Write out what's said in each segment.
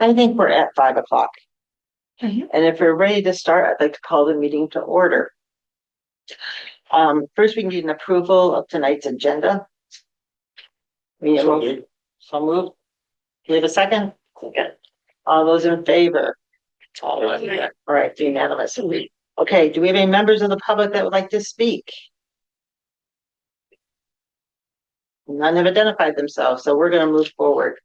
I think we're at 5 o'clock. Mhm. And if we're ready to start, I'd like to call the meeting to order. First, we need an approval of tonight's agenda. We have so moved. Do we have a second? Okay. All those in favor? All right, unanimous. Okay, do we have any members of the public that would like to speak? None have identified themselves, so we're going to move forward.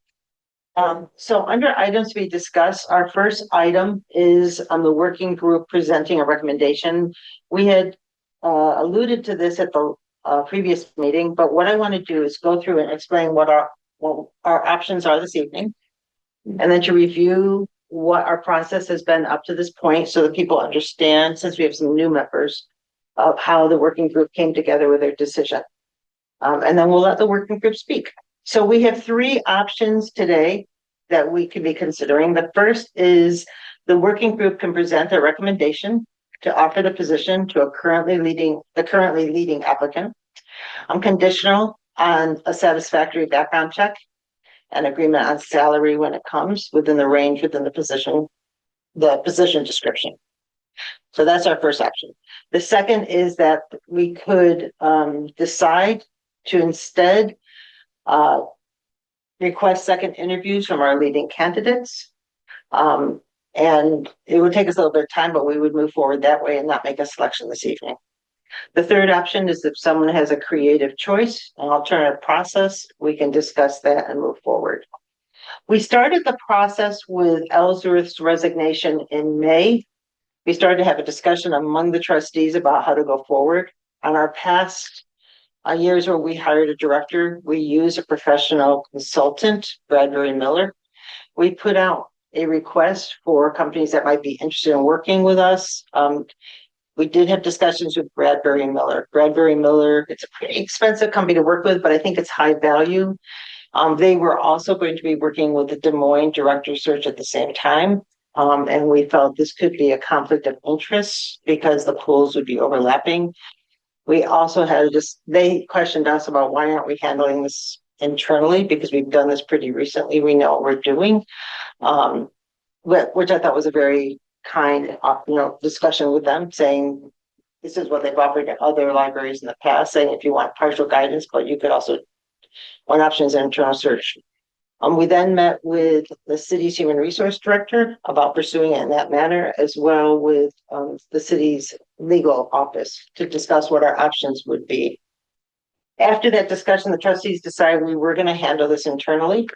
So under items to be discussed, our first item is on the working group presenting a recommendation. We had alluded to this at the previous meeting, but what I want to do is go through and explain what our options are this evening, and then to review what our process has been up to this point so that people understand, since we have some new members, of how the working group came together with their decision. And then we'll let the working group speak. So we have three options today that we could be considering. The first is the working group can present a recommendation to offer the position to a currently leading applicant. Conditional on a satisfactory background check and agreement on salary when it comes within the range within the position description. So that's our first option. The second is that we could decide to instead request second interviews from our leading candidates. And it would take us a little bit of time, but we would move forward that way and not make a selection this evening. The third option is if someone has a creative choice, an alternative process, we can discuss that and move forward. We started the process with Ellsworth's resignation in May. We started to have a discussion among the trustees about how to go forward. On our past years where we hired a director, we use a professional consultant, Bradbury Miller. We put out a request for companies that might be interested in working with us. We did have discussions with Bradbury Miller. Bradbury Miller, it's a pretty expensive company to work with, but I think it's high value. They were also going to be working with the Des Moines director search at the same time. And we felt this could be a conflict of interest because the pools would be overlapping. We also had they questioned us about why aren't we handling this internally, because we've done this pretty recently. We know what we're doing, which I thought was a very kind, discussion with them, saying this is what they've offered to other libraries in the past, saying if you want partial guidance, but you could also, one option is an internal search. We then met with the city's human resource director about pursuing it in that manner, as well with the city's legal office to discuss what our options would be. After that discussion, the trustees decided we were going to handle this internally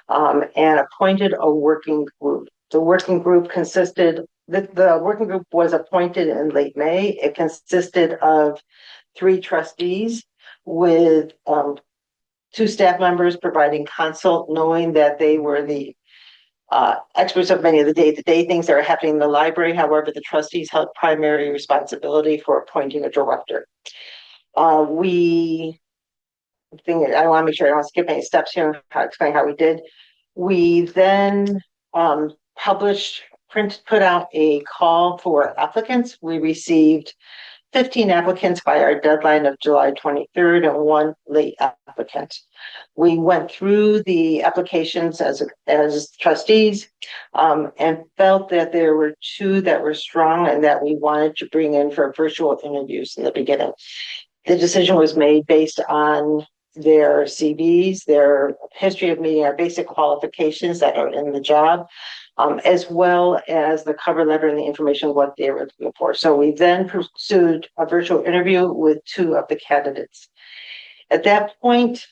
and appointed a working group. The working group the working group was appointed in late May. It consisted of 3 trustees with 2 staff members providing consult, knowing that they were the experts of many of the day-to-day things that are happening in the library. However, the trustees held primary responsibility for appointing a director. I want to make sure I don't skip any steps here and explain how we did. We then put out a call for applicants. We received 15 applicants by our deadline of July 23rd and 1 late applicant. We went through the applications as trustees and felt that there were 2 that were strong and that we wanted to bring in for virtual interviews in the beginning. The decision was made based on their CVs, their history of meeting our basic qualifications that are in the job, as well as the cover letter and the information of what they were looking for. So we then pursued a virtual interview with 2 of the candidates. At that point,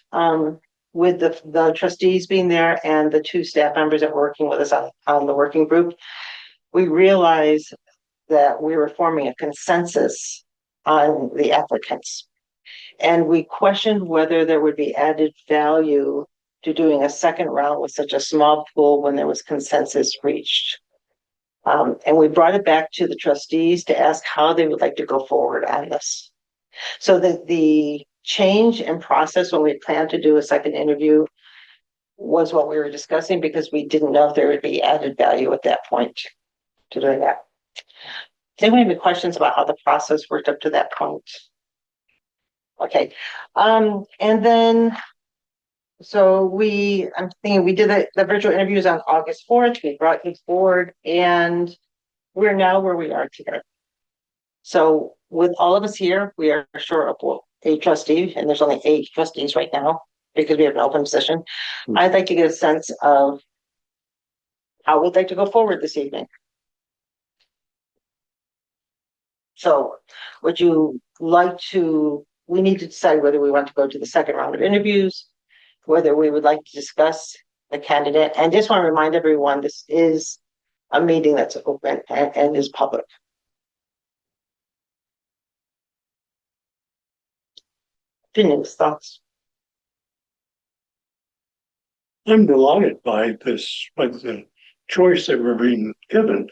with the trustees being there and the 2 staff members that were working with us on the working group, we realized that we were forming a consensus on the applicants. And we questioned whether there would be added value to doing a second round with such a small pool when there was consensus reached. And we brought it back to the trustees to ask how they would like to go forward on this. So the change in process when we planned to do a second interview was what we were discussing, because we didn't know if there would be added value at that point to doing that. Does anyone have any questions about how the process worked up to that point? Okay. And then I'm thinking we did the virtual interviews on August 4th. We brought you forward and we're now where we are today. So with all of us here, we are short of a trustee, and there's only 8 trustees right now because we have an open position. I'd like to get a sense of how we'd like to go forward this evening. So would you like to, we need to decide whether we want to go to the second round of interviews, whether we would like to discuss the candidate. And just want to remind everyone, this is a meeting that's open and is public. Opinions, thoughts? I'm delighted by the choice that we're being given.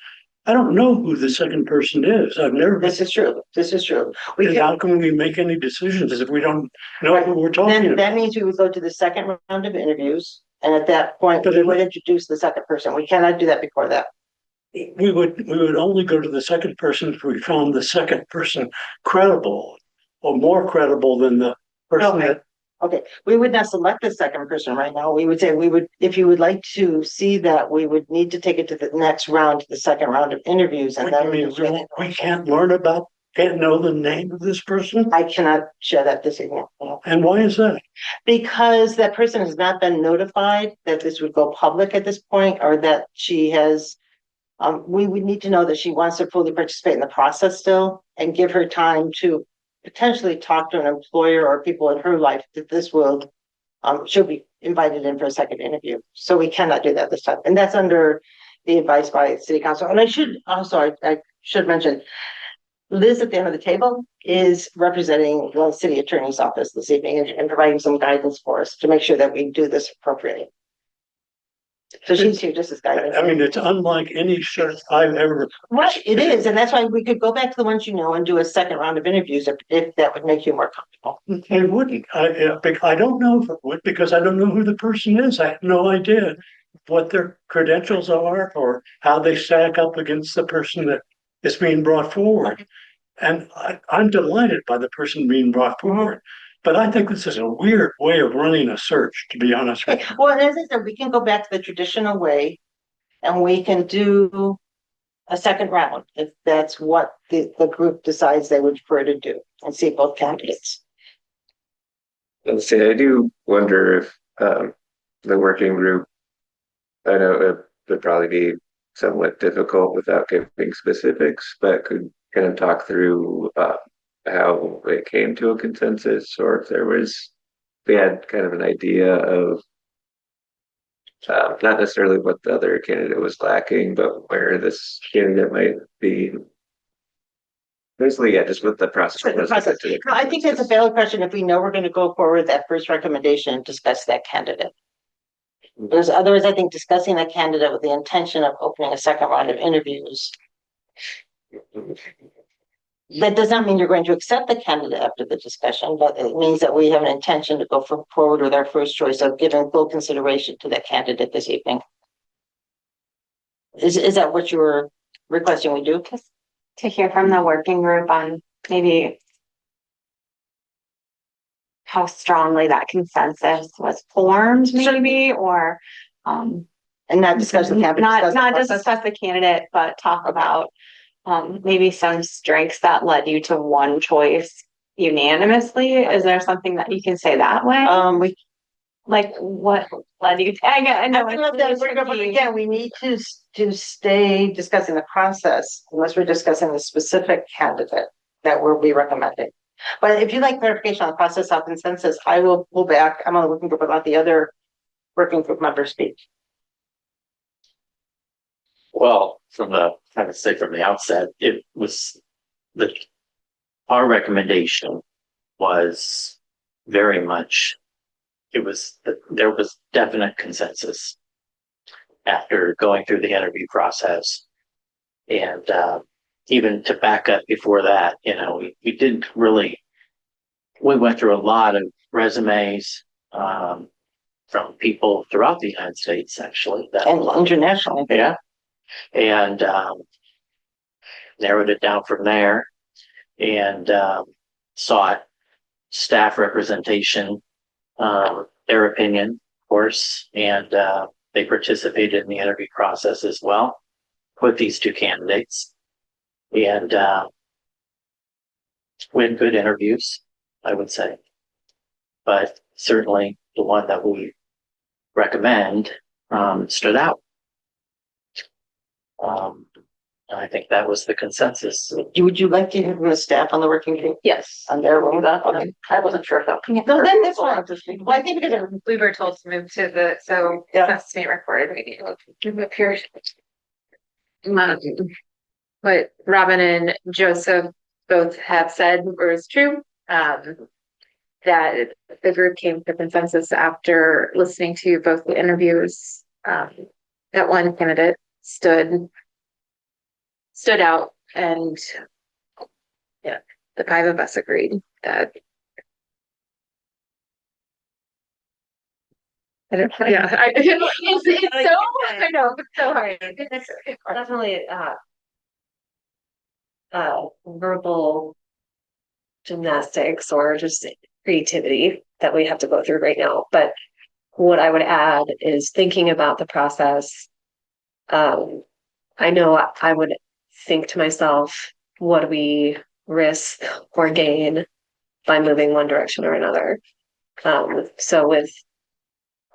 I don't know who the second person is. I've never. This is true. This is true. How can we make any decisions if we don't know who we're talking about? That means we would go to the second round of interviews, and at that point, we would introduce the second person. We cannot do that before that. We would only go to the second person if we found the second person credible or more credible than the person that. Okay, we would not select the second person right now. We would say if you would like to see that, we would need to take it to the next round, the second round of interviews. And that means we can't know the name of this person? I cannot share that this evening. And why is that? Because that person has not been notified that this would go public at this point, or that she has, we would need to know that she wants to fully participate in the process still and give her time to potentially talk to an employer or people in her life that this will, she'll be invited in for a second interview. So we cannot do that this time. And that's under the advice by City Council. And I should mention, Liz at the end of the table is representing the City Attorney's Office this evening and providing some guidance for us to make sure that we do this appropriately. So she's here just as guidance. I mean, it's unlike any search I've ever. Right, it is, and that's why we could go back to the ones you know and do a second round of interviews if that would make you more comfortable. It wouldn't. I don't know if it would because I don't know who the person is. I have no idea what their credentials are or how they stack up against the person that is being brought forward. And I'm delighted by the person being brought forward. But I think this is a weird way of running a search, to be honest with you. Well, as I said, we can go back to the traditional way and we can do a second round if that's what the group decides they would prefer to do and see both candidates. Let's see, I do wonder if the working group, I know it would probably be somewhat difficult without giving specifics, but could kind of talk through how they came to a consensus, or if we had kind of an idea of not necessarily what the other candidate was lacking, but where this candidate might be. Basically, yeah, just what the process was. I think that's a valid question. If we know we're going to go forward with that first recommendation, discuss that candidate. Because otherwise, I think discussing that candidate with the intention of opening a second round of interviews, that does not mean you're going to accept the candidate after the discussion, but it means that we have an intention to go forward with our first choice of giving full consideration to that candidate this evening. Is that what you were requesting we do? To hear from the working group on maybe how strongly that consensus was formed, maybe, or and not discuss the candidate, not just discuss the candidate, but talk about maybe some strengths that led you to one choice unanimously. Is there something that you can say that way? Like what led you to, I know again, we need to stay discussing the process unless we're discussing the specific candidate that we'll be recommending. But if you'd like clarification on the process of consensus, I will pull back. I'm on the working group about the other working group members speak. Well, from the outset, it was our recommendation was very much, there was definite consensus after going through the interview process. And even to back up before that, we didn't really, we went through a lot of resumes from people throughout the United States, actually. And internationally. Yeah. And narrowed it down from there and sought staff representation their opinion, of course, and they participated in the interview process as well with these two candidates. And we had good interviews, I would say. But certainly the one that we recommend stood out. And I think that was the consensus. Would you like to hear from the staff on the working group? Yes. On their role? Okay. I wasn't sure if that. No, that's fine. Well, I think because We were told to move to the, so Yeah. that's being recorded, we need to move here. What Robin and Joseph both have said was true, that the group came to consensus after listening to both the interviews, that one candidate stood out, and yeah, the five of us agreed that. I don't, yeah, it's so, I know, it's so hard. It's definitely verbal gymnastics or just creativity that we have to go through right now. But what I would add is thinking about the process. I know I would think to myself, what do we risk or gain by moving one direction or another? So with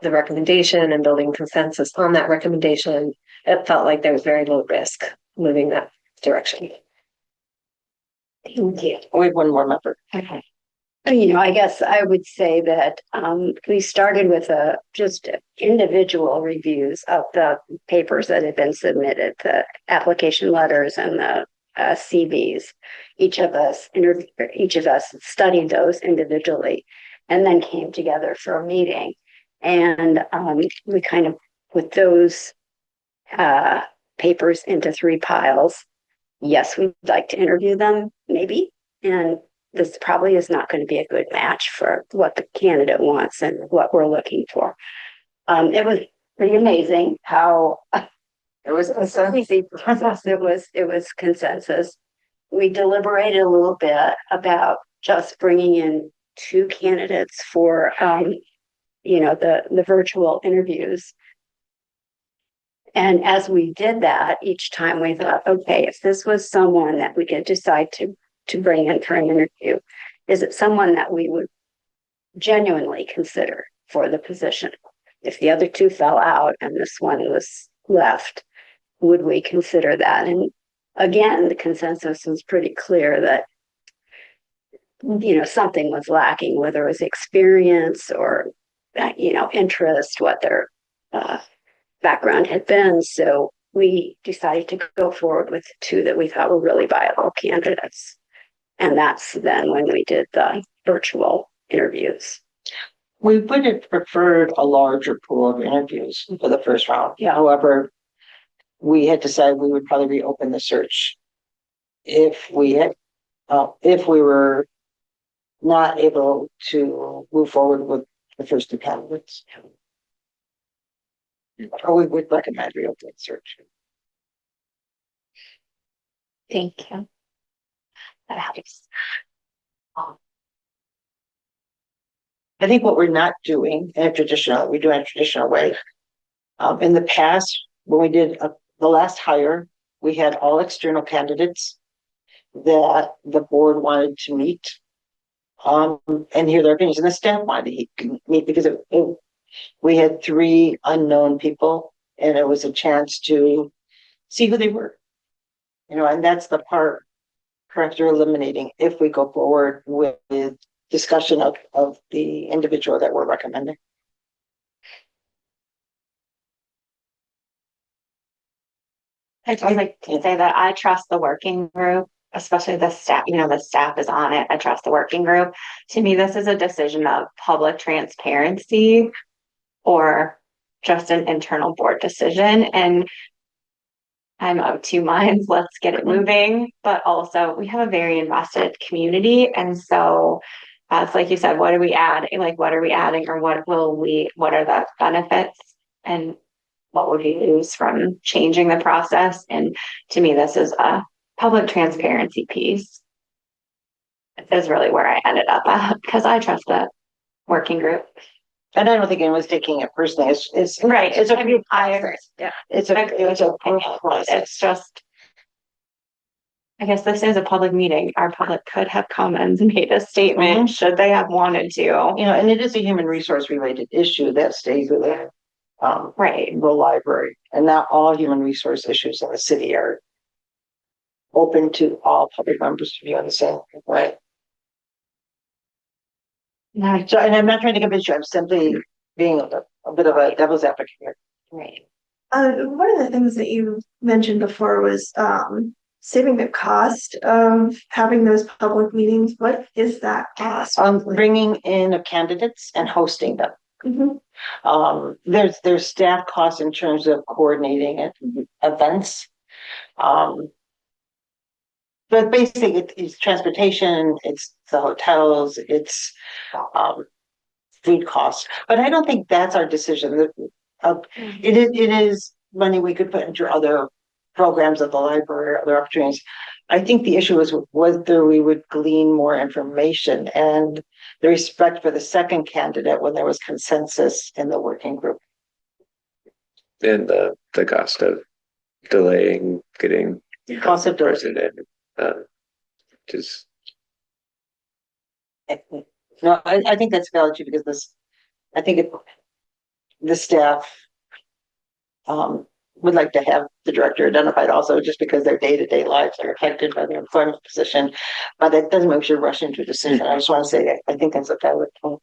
the recommendation and building consensus on that recommendation, it felt like there was very low risk moving that direction. Thank you. We have one more member. Okay. I guess I would say that we started with just individual reviews of the papers that had been submitted, the application letters and the CVs. Each of us studied those individually, and then came together for a meeting. And we kind of put those papers into 3 piles. Yes, we'd like to interview them, maybe, and this probably is not going to be a good match for what the candidate wants and what we're looking for. It was pretty amazing how It was consensus. it was consensus. We deliberated a little bit about just bringing in 2 candidates for the virtual interviews. And as we did that, each time we thought, okay, if this was someone that we could decide to bring in for an interview, is it someone that we would genuinely consider for the position? If the other 2 fell out and this one was left, would we consider that? And again, the consensus was pretty clear that something was lacking, whether it was experience or interest, what their background had been. So we decided to go forward with 2 that we thought were really viable candidates. And that's then when we did the virtual interviews. We would have preferred a larger pool of interviews for the first round. Yeah. However, we had decided we would probably reopen the search if we were not able to move forward with the first 2 candidates. Or we would recommend reopening the search. Thank you. That helps. I think what we're not doing in we do in a traditional way. In the past, when we did the last hire, we had all external candidates that the board wanted to meet and hear their opinions, and the staff wanted to meet because we had 3 unknown people, and it was a chance to see who they were. And that's the part correct or eliminating if we go forward with discussion of the individual that we're recommending. I'd like to say that I trust the working group, especially the staff, the staff is on it. I trust the working group. To me, this is a decision of public transparency or just an internal board decision. And I'm of 2 minds. Let's get it moving. But also we have a very invested community. And so it's like you said, what are we adding? What are we adding, or what are the benefits, and what would we lose from changing the process? And to me, this is a public transparency piece. Is really where I ended up at, because I trust the working group. And I don't think anyone's taking it personally. It's Right. It's a I mean, group I process. agree. Yeah. It's a group process. It's just, I guess this is a public meeting. Our public could have come and made a statement, should they have wanted to. And it is a human resource related issue that stays with it. Right. The library, and not all human resource issues in the city are open to all public members to be on the same, right? No, So, and I'm not trying to convince you, I'm simply being a bit of a devil's advocate here. right. One of the things that you mentioned before was saving the cost of having those public meetings. What is that cost? Bringing in candidates and hosting them. Mhm. There's staff costs in terms of coordinating it, events. But basically it's transportation, it's the hotels, it's food costs. But I don't think that's our decision. It is money we could put into other programs at the library, other opportunities. I think the issue is whether we would glean more information and the respect for the second candidate when there was consensus in the working group. And the cost of delaying getting Cost of person in, just No, I think that's valid too, because I think the staff would like to have the director identified also, just because their day-to-day lives are affected by their employment position. But that doesn't make you rush into a decision. I just want to say, I think that's a valid point.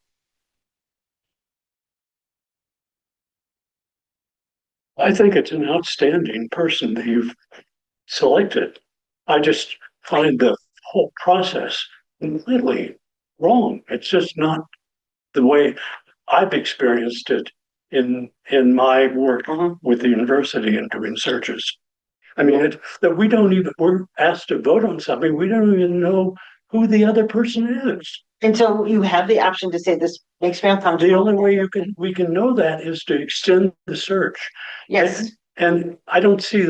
I think it's an outstanding person that you've selected. I just find the whole process completely wrong. It's just not the way I've experienced it in my work with the university and doing searches. I mean, that we're asked to vote on something, we don't even know who the other person is. And so you have the option to say, this makes me uncomfortable. The only way we can know that is to extend the search. Yes. And I don't see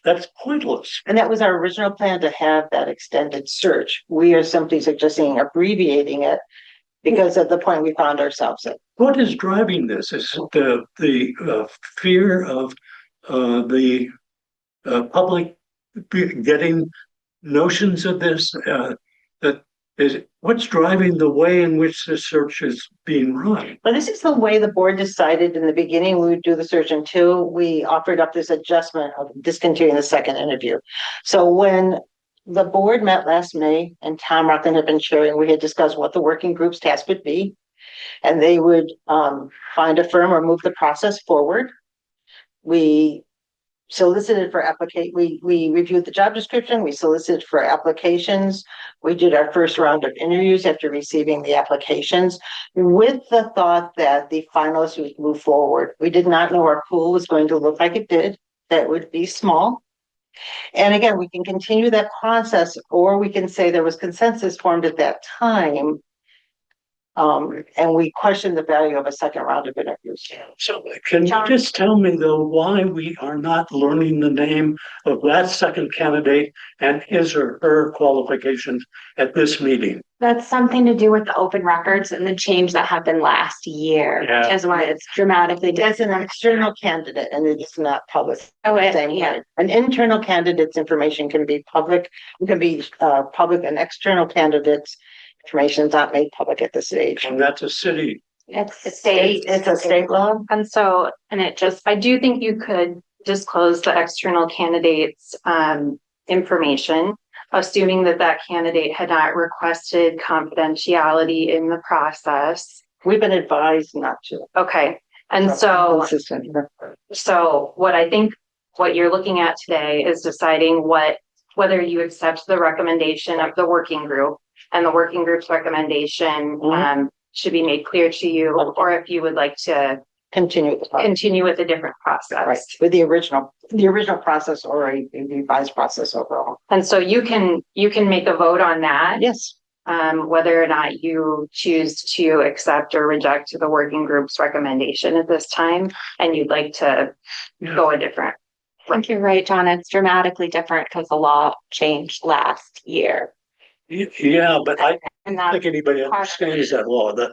that's pointless. And that was our original plan, to have that extended search. We are simply suggesting abbreviating it because of the point we found ourselves in. What is driving this? Is it the fear of the public getting notions of this? That is what's driving the way in which the search is being run. But this is the way the board decided in the beginning we would do the search, until we offered up this adjustment of discontinuing the second interview. So when the board met last May and Tom Rockland had been chairing, we had discussed what the working group's task would be. And they would find a firm or move the process forward. We solicited for we reviewed the job description, we solicited for applications, we did our first round of interviews after receiving the applications, with the thought that the finalists would move forward. We did not know our pool was going to look like it did, that would be small. And again, we can continue that process, or we can say there was consensus formed at that time. And we question the value of a second round of interviews. So can you just tell me though why we are not learning the name of that second candidate and his or her qualifications at this meeting? That's something to do with the open records and the change that happened last year, Yeah. is why it's dramatically That's different. an external candidate, and it's not public. Oh, Same yeah. way. An internal candidate's information can be public, public, and external candidates' information is not made public at this stage. And that's a city. It's a state. It's a state law. And so, I do think you could disclose the external candidate's information, assuming that candidate had not requested confidentiality in the process. We've been advised not to. Okay. And so Consistent. what you're looking at today is deciding whether you accept the recommendation of the working group, and the working group's recommendation should be made clear to you, or if you would like to Continue with a different process. right with the original process, or a revised process overall. And so you can make a vote on that. Yes. Whether or not you choose to accept or reject the working group's recommendation at this time, and you'd like to go a different. I think you're right, John. It's dramatically different because the law changed last year. Yeah, but I And don't think that's anybody understands that law. The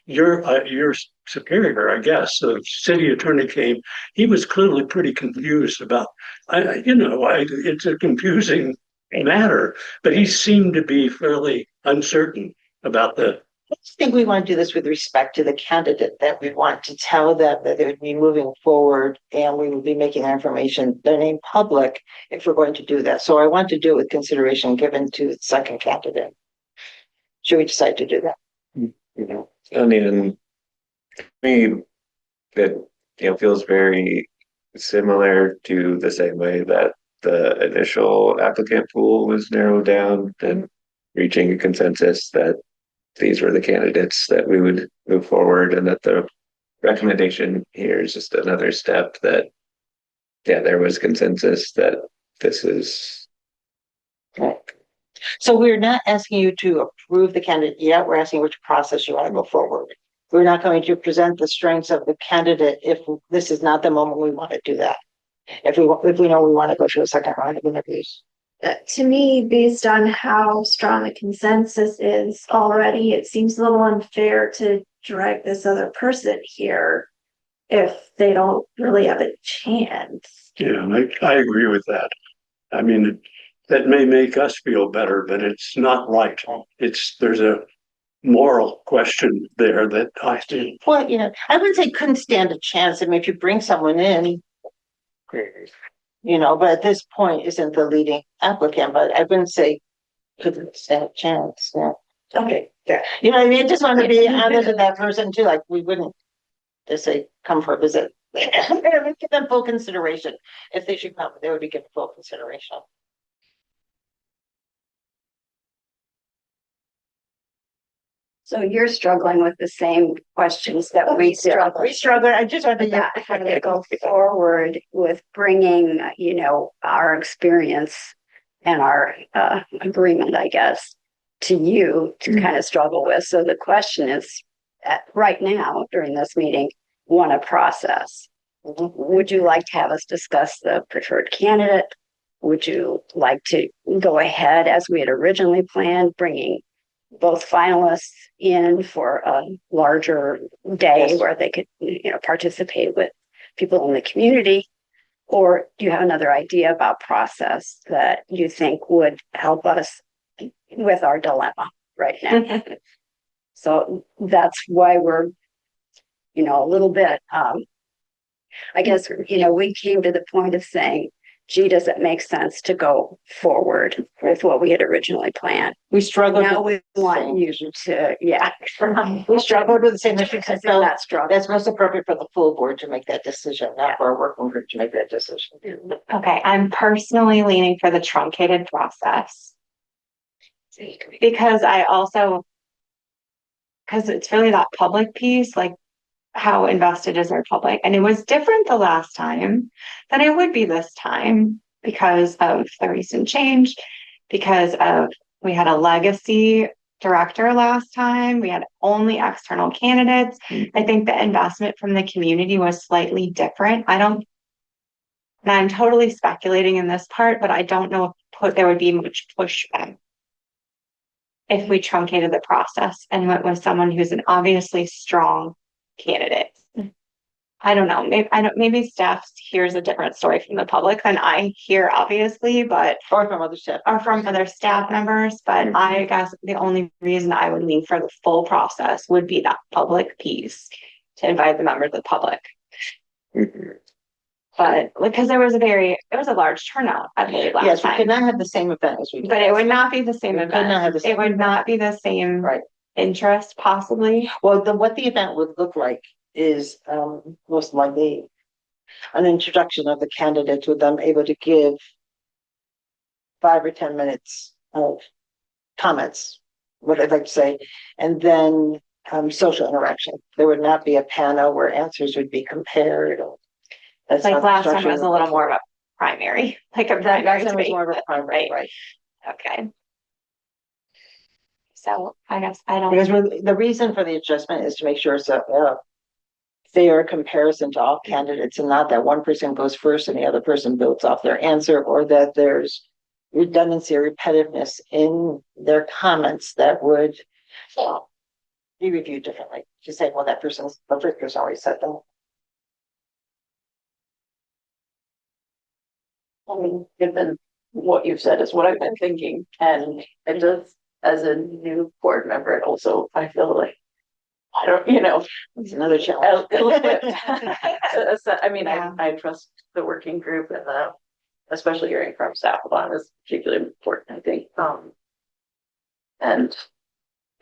your superior, I guess, the city attorney came. He was clearly pretty confused about, it's a confusing matter, but he seemed to be fairly uncertain about the. I think we want to do this with respect to the candidate, that we want to tell them that they would be moving forward and we will be making their information, their name public if we're going to do that. So I want to do it with consideration given to the second candidate. Should we decide to do that? I mean, to me, it feels very similar to the same way that the initial applicant pool was narrowed down and reaching a consensus that these were the candidates that we would move forward, and that the recommendation here is just another step that, yeah, there was consensus that this is. Right. So we're not asking you to approve the candidate yet. We're asking which process you want to go forward. We're not going to present the strengths of the candidate if this is not the moment we want to do that. If we know we want to go to a second round of interviews. To me, based on how strong the consensus is already, it seems a little unfair to drag this other person here if they don't really have a chance. Yeah, I agree with that. I mean, that may make us feel better, but it's not right. There's a moral question there that I think. Well, I wouldn't say couldn't stand a chance. I mean, if you bring someone in, but at this point isn't the leading applicant, but I wouldn't say couldn't stand a chance. Yeah. Okay. Yeah. You know what I mean? Just want to be honest with that person too. Like we wouldn't just say, come for a visit. Give them full consideration. If they should come, they would be given full consideration. So you're struggling with the same questions that we struggle. We struggle. I just want to how to go forward with bringing, our experience and our agreement, I guess, to you to kind of struggle with. So the question is, right now during this meeting, want a process. Would you like to have us discuss the preferred candidate? Would you like to go ahead as we had originally planned, bringing both finalists in for a larger day where they could, participate with people in the community? Or do you have another idea about process that you think would help us with our dilemma right now? So that's why we're, a little bit, I guess, we came to the point of saying, gee, does it make sense to go forward with what we had originally planned? We struggled. Now we want you to, we struggled with the same issues. That's most appropriate for the full board to make that decision, not for our working group to make that decision. Okay, I'm personally leaning for the truncated process. Because it's really that public piece, like how invested is our public? And it was different the last time than it would be this time because of the recent change, because we had a legacy director last time. We had only external candidates. I think the investment from the community was slightly different. And I'm totally speculating in this part, but I don't know if there would be much pushback if we truncated the process and went with someone who's an obviously strong candidate. I don't know. Maybe staff hears a different story from the public than I hear, obviously, or from other staff members. But I guess the only reason I would lean for the full process would be that public piece to invite the members of the public. But because there was a large turnout, I believe, last time. We could not have the same event as we did. But it would not be the same event. It would not be the same interest, possibly. Well, what the event would look like is most likely an introduction of the candidates with them able to give 5 or 10 minutes of comments, what they'd like to say, and then social interaction. There would not be a panel where answers would be compared. Like last time it was a little more of a primary, like a primary debate. More of a primary, right? Okay. So I guess I don't. Because the reason for the adjustment is to make sure it's a fair comparison to all candidates, and not that one person goes first and the other person builds off their answer, or that there's redundancy or repetitiveness in their comments that would be reviewed differently. To say, well, that person's, the first person already said that. I mean, given what you've said is what I've been thinking, and it does, as a new board member, it also, I feel like, I don't, It's another challenge. I mean, I trust the working group and especially hearing from staff on is particularly important, I think. And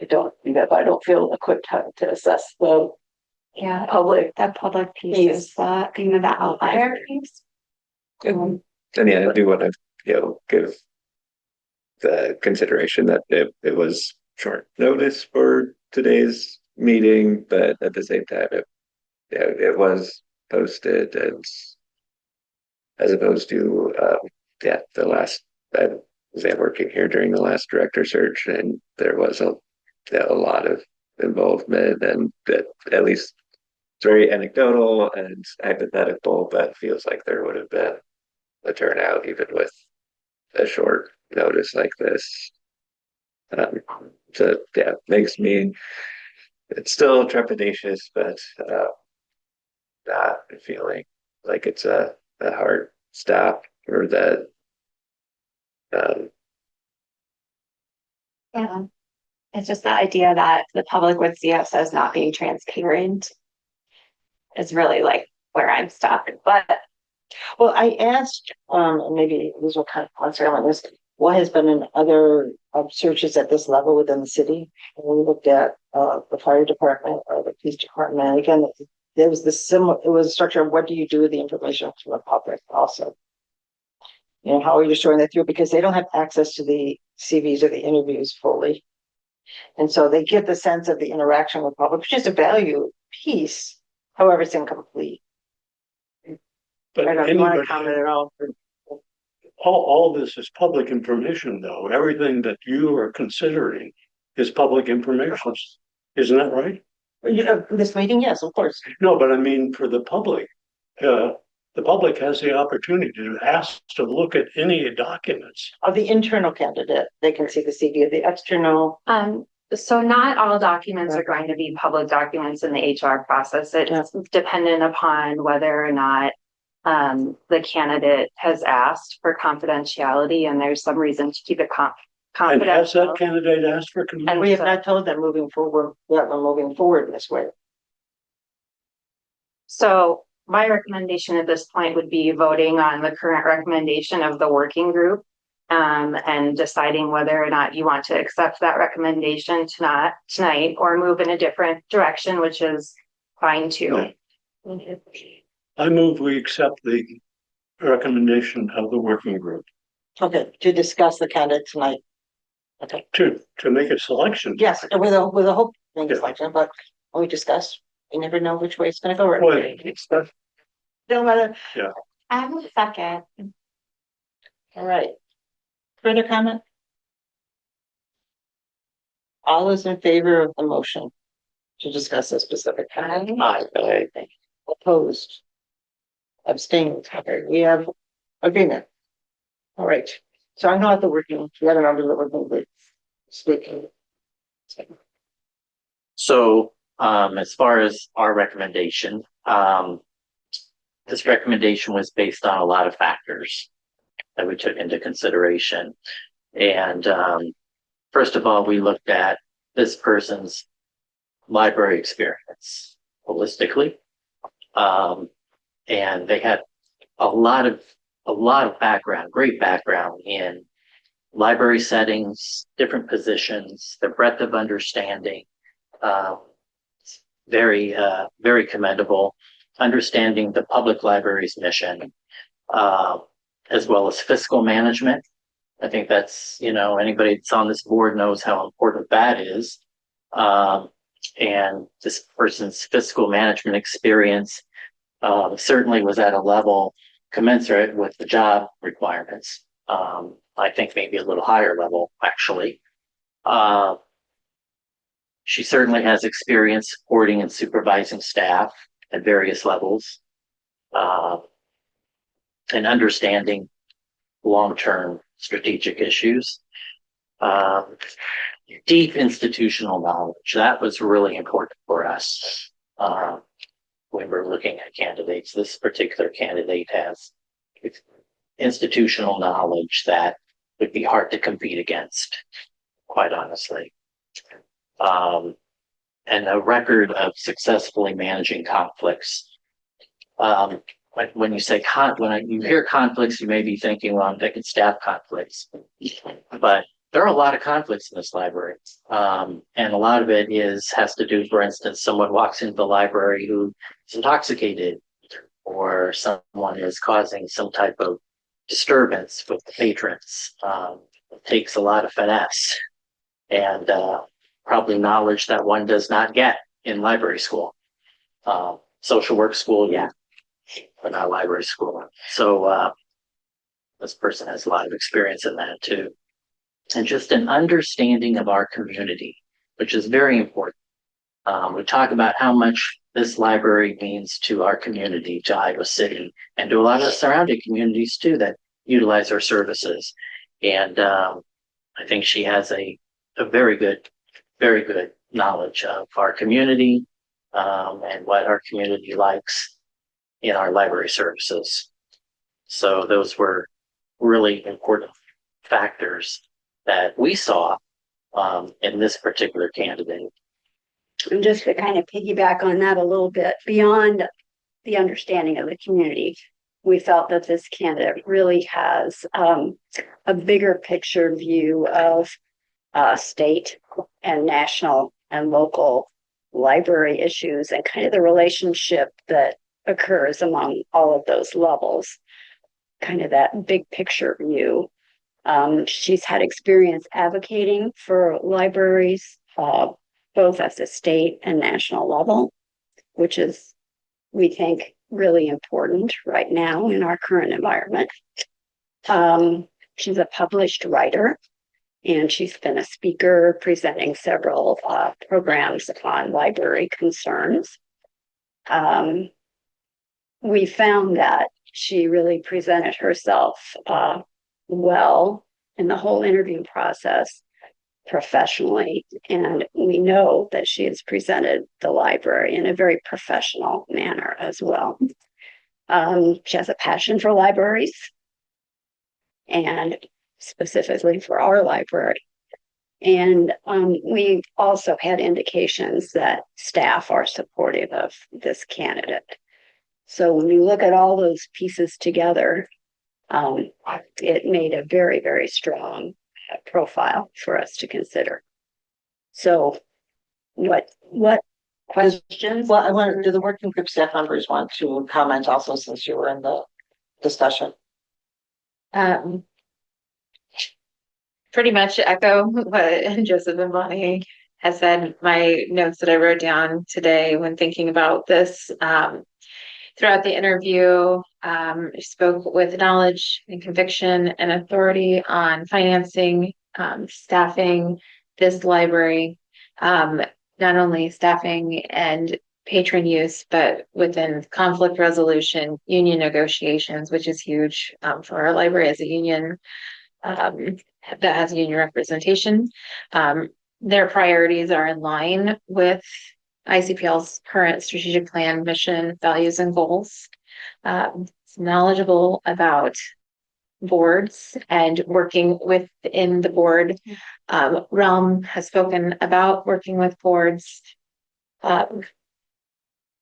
I don't feel equipped to assess the Yeah, public. that public piece is the thing of the outlier piece. And yeah, I do want to, give the consideration that it was short notice for today's meeting, but at the same time, it was posted and as opposed to, the last, I was working here during the last director search and there was a lot of involvement and that at least it's very anecdotal and hypothetical, but feels like there would have been a turnout even with a short notice like this. So yeah, makes me, it's still trepidatious, but not feeling like it's a hard stop or that um, Yeah. It's just the idea that the public would see us as not being transparent is really like where I'm stuck. But Well, I asked, and maybe these will kind of answer on this, what has been in other searches at this level within the city? And we looked at the fire department or the police department. Again, there was this similar, it was a structure of what do you do with the information from the public also? How are you storing that through? Because they don't have access to the CVs or the interviews fully. And so they get the sense of the interaction with public, which is a value piece, however, it's incomplete. But I don't know if you want to anybody, comment at all. all this is public information, though. Everything that you are considering is public information. Isn't that right? This meeting, yes, of course. No, but I mean, for the public has the opportunity to ask to look at any documents. Of the internal candidate, they can see the CV of the external. So not all documents are going to be public documents in the HR process. It's dependent upon whether or not the candidate has asked for confidentiality, and there's some reason to keep it And has confidential. that candidate asked for And we have not told them moving forward that we're moving forward this way. So my recommendation at this point would be voting on the current recommendation of the working group, and deciding whether or not you want to accept that recommendation tonight or move in a different direction, which is fine too. I move we accept the recommendation of the working group Okay, to discuss the candidate tonight. Okay, to make a selection. yes, with a hope in this Yeah. election, but when we discuss, you never know which way it's gonna go. Well, Right? No matter. I have a second. All right. Further comment? All those in favor of the motion to discuss a specific candidate? Aye. Opposed? Abstained? Okay, we have agreement. All right, so I know at the working, the other members of the working group speaking. So, as far as our recommendation, this recommendation was based on a lot of factors that we took into consideration. And, first of all, we looked at this person's library experience holistically. And they had a lot of background, great background in library settings, different positions, the breadth of understanding, very commendable, understanding the public library's mission, as well as fiscal management. I think that's, anybody that's on this board knows how important that is. And this person's fiscal management experience certainly was at a level commensurate with the job requirements. I think maybe a little higher level, actually. She certainly has experience supporting and supervising staff at various levels, and understanding long-term strategic issues. deep institutional knowledge. That was really important for us. When we're looking at candidates, this particular candidate has institutional knowledge that would be hard to compete against, quite honestly. And a record of successfully managing conflicts. When you say when you hear conflicts, you may be thinking, well, I'm thinking staff conflicts, but there are a lot of conflicts in this library. And a lot of it has to do, for instance, someone walks into the library who is intoxicated, or someone is causing some type of disturbance with the patrons. It takes a lot of finesse and probably knowledge that one does not get in library school. Social work school, yeah, but not library school. So this person has a lot of experience in that too. And just an understanding of our community, which is very important. We talk about how much this library means to our community, to Iowa City, and to a lot of the surrounding communities too that utilize our services. And I think she has a very good knowledge of our community and what our community likes in our library services. So those were really important factors that we saw in this particular candidate. And just to kind of piggyback on that a little bit, beyond the understanding of the community, we felt that this candidate really has a bigger picture view of state and national and local library issues and kind of the relationship that occurs among all of those levels, kind of that big picture view. She's had experience advocating for libraries, both at the state and national level, which is, we think, really important right now in our current environment. She's a published writer, and she's been a speaker presenting several programs on library concerns. We found that she really presented herself well in the whole interview process professionally, and we know that she has presented the library in a very professional manner as well. She has a passion for libraries, and specifically for our library. And we also had indications that staff are supportive of this candidate. So when you look at all those pieces together, it made a very, very strong profile for us to consider. So what questions? Well, I wonder, do the working group staff members want to comment also, since you were in the discussion? Pretty much echo what Joseph and Bonnie has said. My notes that I wrote down today when thinking about this, throughout the interview, spoke with knowledge and conviction and authority on financing, staffing this library, not only staffing and patron use, but within conflict resolution, union negotiations, which is huge for our library as a union that has union representation. Their priorities are in line with ICPL's current strategic plan, mission, values, and goals. It's knowledgeable about boards and working within the board realm, has spoken about working with boards.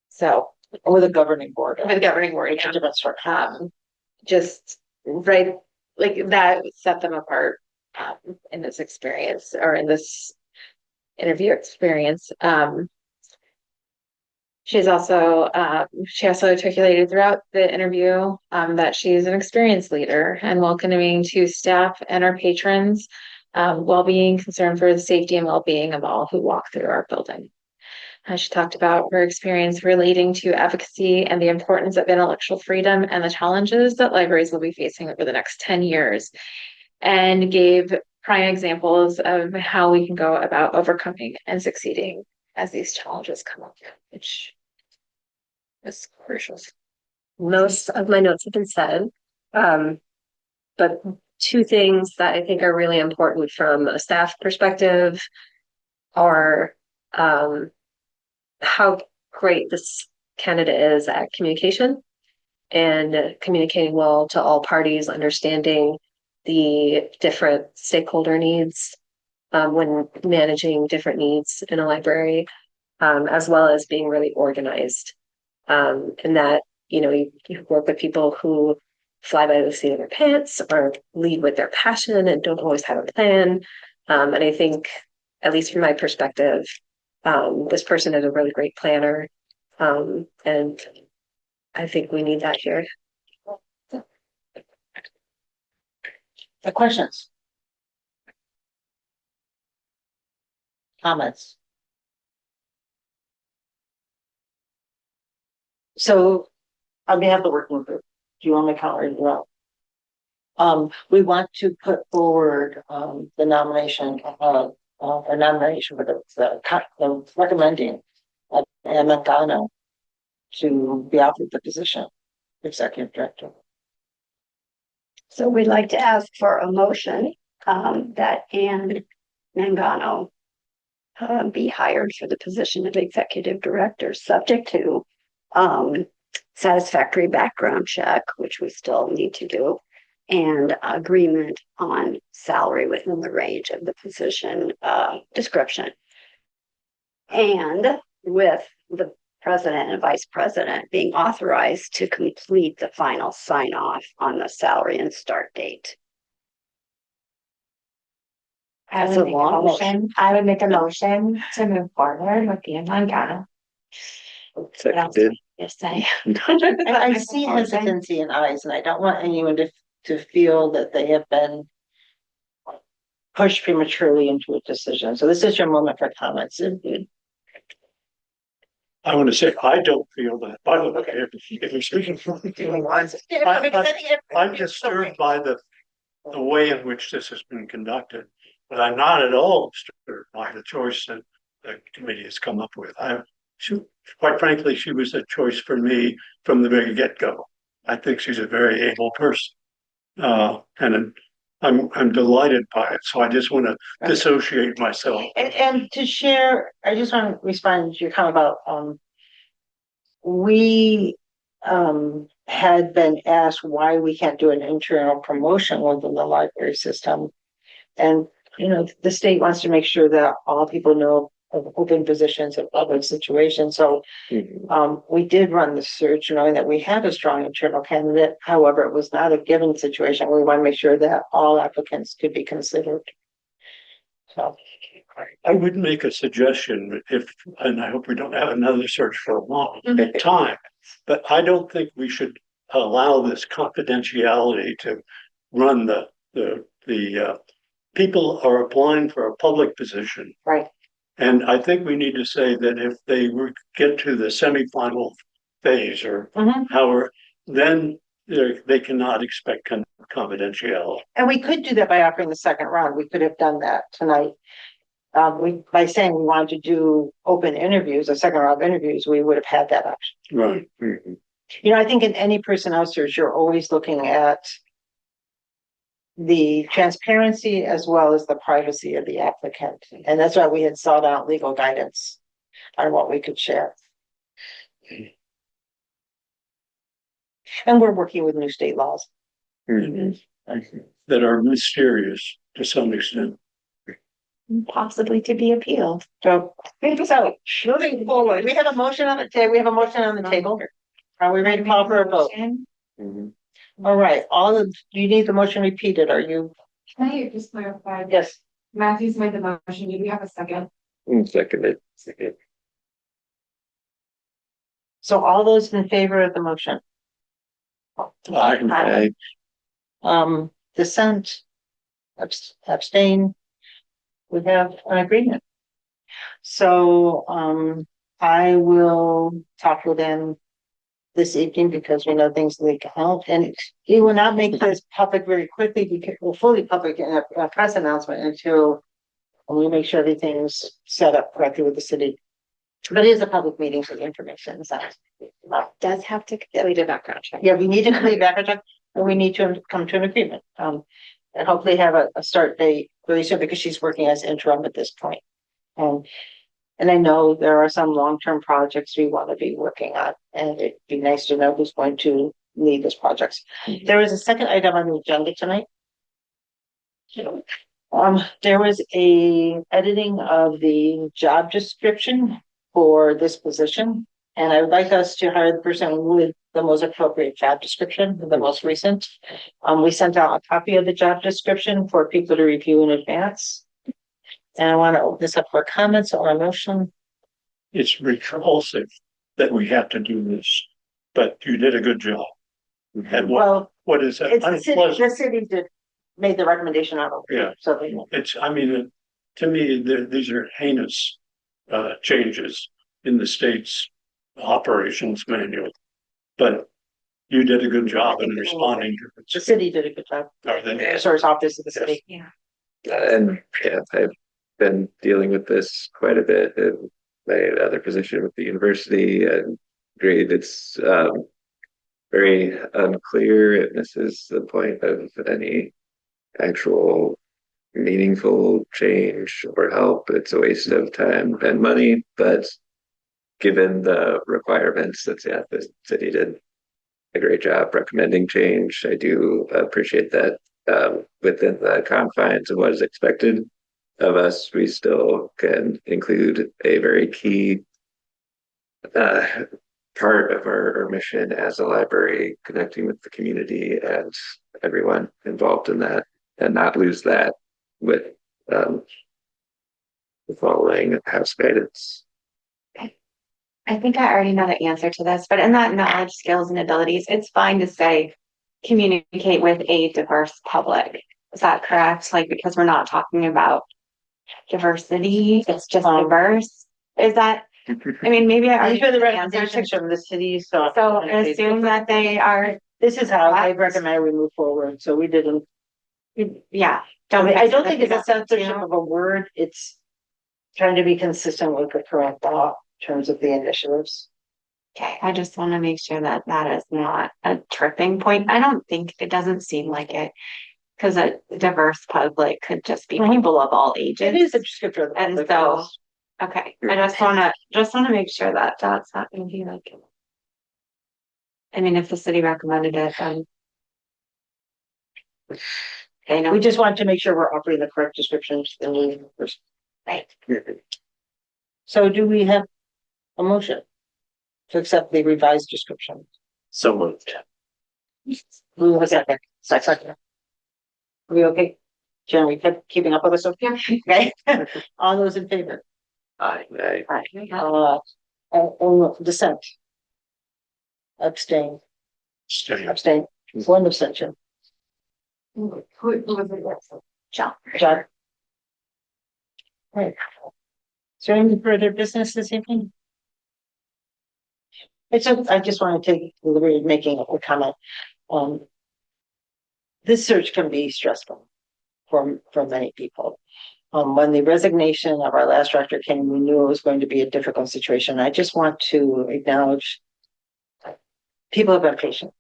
So With a governing board. with governing board, It's a different structure. just right, like that set them apart in this experience, or in this interview experience. She also articulated throughout the interview that she's an experienced leader and welcoming to staff and our patrons, well-being, concern for the safety and well-being of all who walk through our building. She talked about her experience relating to advocacy and the importance of intellectual freedom and the challenges that libraries will be facing over the next 10 years, and gave prime examples of how we can go about overcoming and succeeding as these challenges come up, which is crucial. Most of my notes have been said, but two things that I think are really important from a staff perspective are how great this candidate is at communication and communicating well to all parties, understanding the different stakeholder needs when managing different needs in a library, as well as being really organized. And that, you work with people who fly by the seat of their pants or lead with their passion and don't always have a plan. And I think, at least from my perspective, this person is a really great planner. And I think we need that here. The questions? Comments? So, on behalf of the working group, do you want me to comment as well? We want to put forward, the nomination, a nomination for the recommending Emma Gano to be offered the position, executive director. So we'd like to ask for a motion that Anne Mangano be hired for the position of executive director, subject to satisfactory background check, which we still need to do, and agreement on salary within the range of the position description. And with the president and vice president being authorized to complete the final sign off on the salary and start date. I would make a motion to move forward with the Montana. Seconded. Yes, I. I see hesitancy in eyes, and I don't want anyone to feel that they have been pushed prematurely into a decision. So this is your moment for comments. I want to say, I don't feel that, by the way, if you're speaking for me, I'm disturbed by the way in which this has been conducted, but I'm not at all disturbed by the choice that the committee has come up with. Quite frankly, she was a choice for me from the very get-go. I think she's a very able person. And I'm delighted by it. So I just want to dissociate myself. And to share, I just want to respond to your comment about, we had been asked why we can't do an internal promotion within the library system. And, the state wants to make sure that all people know of open positions in public situations. So we did run the search knowing that we had a strong internal candidate. However, it was not a given situation. We want to make sure that all applicants could be considered. So I would make a suggestion and I hope we don't have another search for a long time, but I don't think we should allow this confidentiality to run the people are applying for a public position. Right. And I think we need to say that if they get to the semifinal phase or however, then they cannot expect confidentiality. And we could do that by offering the second round. We could have done that tonight. By saying we wanted to do open interviews, a second round of interviews, we would have had that option. Right. I think in any personnel search, you're always looking at the transparency as well as the privacy of the applicant. And that's why we had sought out legal guidance on what we could share. And we're working with new state laws. That are mysterious to some extent. Possibly to be appealed. So moving forward, we have a motion on the table. We have a motion on the table. Are we ready to call for a vote? All right, you need the motion repeated, are you? Can I just clarify? Yes. Matthew's made the motion. Do we have a second? Seconded. So all those in favor of the motion? Aye. Dissent, abstain. We have an agreement. So, I will talk with them this evening because we know things leak out, and he will not make this public very quickly because we're fully public in a press announcement until we make sure everything's set up correctly with the city. But it is a public meeting, so the information is out. Does have to complete a background check. Yeah, we need to complete background check, and we need to come to an agreement. and hopefully have a start date really soon because she's working as interim at this point. And I know there are some long-term projects we want to be working on, and it'd be nice to know who's going to lead those projects. There is a second item on the agenda tonight. There was a editing of the job description for this position, and I would like us to hire the person with the most appropriate job description, the most recent. We sent out a copy of the job description for people to review in advance. And I want to open this up for comments or a motion. It's repulsive that we have to do this, but you did a good job. And Well, what is that? it's the city did made the recommendation on it. Yeah. So they know. I mean, to me, these are heinous changes in the state's operations manual. But you did a good job in responding to The city did a good job. Are they? Source office of the city. And yeah, I've been dealing with this quite a bit in my other position with the university, and agreed it's very unclear. It misses the point of any actual meaningful change or help. It's a waste of time and money, but given the requirements that the city did a great job recommending change, I do appreciate that. Within the confines of what is expected of us, we still can include a very key part of our mission as a library, connecting with the community and everyone involved in that, and not lose that with the following House guidance. I think I already know the answer to this, but in that knowledge, skills, and abilities, it's fine to say communicate with a diverse public. Is that correct? Like, because we're not talking about diversity, it's just diverse. Is that, I mean, maybe I already These are the know the answer recommendations to- from the city, so. So assume that they are, This is how I recommend we move forward, so we didn't. yeah. I don't think it's a censorship of a word, it's trying to be consistent with the current law in terms of the initiatives. Okay, I just want to make sure that that is not a tripping point. I don't think, it doesn't seem like it. Because a diverse public could just be people of all ages. It is a descriptor of the And public, so, yes. okay, I just wanna make sure that that's not gonna be like. I mean, if the city recommended it, then. They know. We just want to make sure we're offering the correct descriptions to the new person. Right. So do we have a motion to accept the revised description? So moved. Who was that? Second. Are we okay? Jen, we kept keeping up with us, okay? Okay. All those in favor? Aye. Dissent. Abstain. Stay. Abstain. One abstention. Who was it? John. John. Right. Is there any further business this evening? I just want to take the liberty of making a comment. This search can be stressful for many people. When the resignation of our last director came, we knew it was going to be a difficult situation. I just want to acknowledge people have been patient.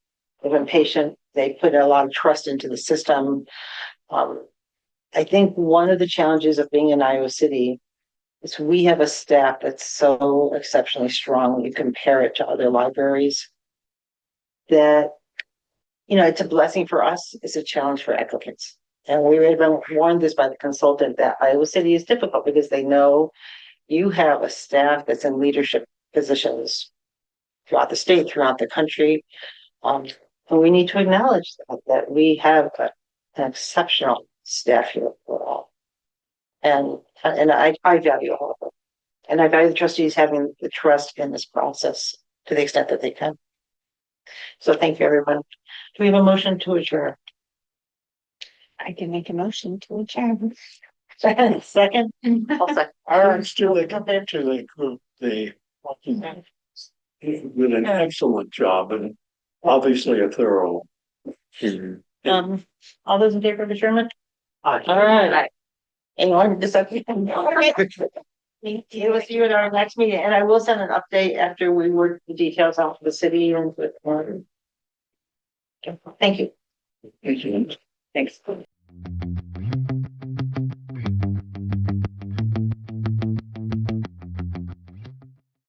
They've been patient. They put a lot of trust into the system. I think one of the challenges of being in Iowa City is we have a staff that's so exceptionally strong when you compare it to other libraries that, it's a blessing for us, it's a challenge for applicants. And we have been warned this by the consultant that Iowa City is difficult because they know you have a staff that's in leadership positions throughout the state, throughout the country. And we need to acknowledge that we have an exceptional staff here overall. And I value all of it. And I value the trustees having the trust in this process to the extent that they can. So thank you, everyone. Do we have a motion to adjourn? I can make a motion to adjourn. Second. I'll second. All right. To the group, they did an excellent job and obviously a thorough. All those in favor of adjournment? Aye. All right. Anyone disagree? Thank you. We'll see you at our next meeting, and I will send an update after we work the details out for the city and with. Thank you. Thank you. Thanks.